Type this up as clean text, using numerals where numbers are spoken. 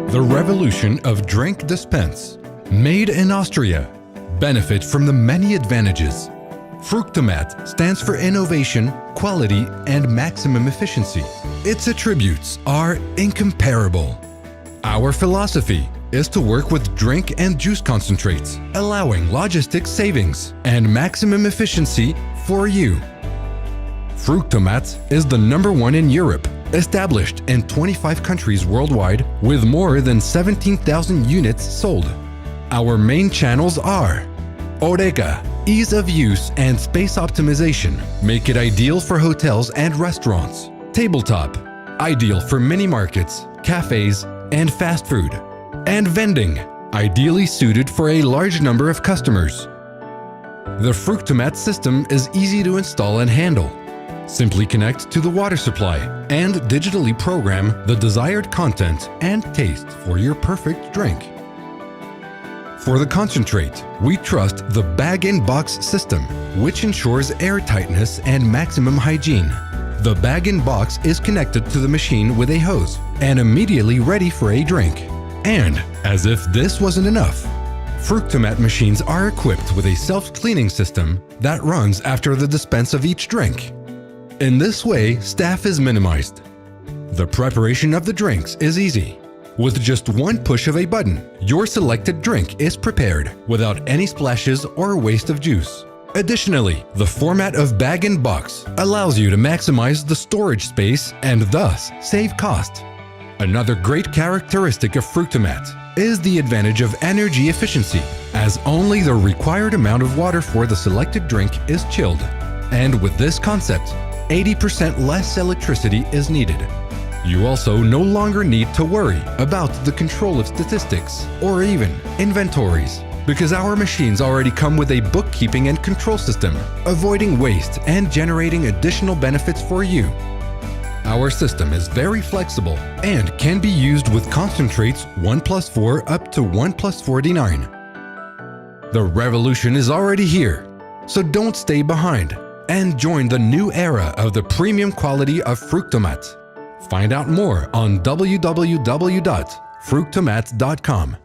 the revolution of drink dispense. Made in Austria. Benefit from the many advantages. Fructomat stands for innovation, quality, and maximum efficiency. Its attributes are incomparable. Our philosophy is to work with drink and juice concentrates, allowing logistics savings and maximum efficiency for you. Fructomat is the #1 in Europe, established in 25 countries worldwide with more than 17,000 units sold. Our main channels are Oreca, ease of use and space optimization, make it ideal for hotels and restaurants. Tabletop, ideal for mini markets, cafes, and fast food. And vending, ideally suited for a large number of customers. The Fructomat system is easy to install and handle. Simply connect to the water supply and digitally program the desired content and taste for your perfect drink. For the concentrate, we trust the bag-in-box system, which ensures airtightness and maximum hygiene. The bag-in-box is connected to the machine with a hose and immediately ready for a drink. And, as if this wasn't enough, Fructomat machines are equipped with a self-cleaning system that runs after the dispense of each drink. In this way, staff is minimized. The preparation of the drinks is easy. With just one push of a button, your selected drink is prepared without any splashes or waste of juice. Additionally, the format of bag-in-box allows you to maximize the storage space and thus save cost. Another great characteristic of Fructomat is the advantage of energy efficiency, as only the required amount of water for the selected drink is chilled. And with this concept, 80% less electricity is needed. You also no longer need to worry about the control of statistics or even inventories, because our machines already come with a bookkeeping and control system, avoiding waste and generating additional benefits for you. Our system is very flexible and can be used with concentrates 1+4 up to 1+49. The revolution is already here, so don't stay behind and join the new era of the premium quality of Fructomat. Find out more on www.fructomat.com.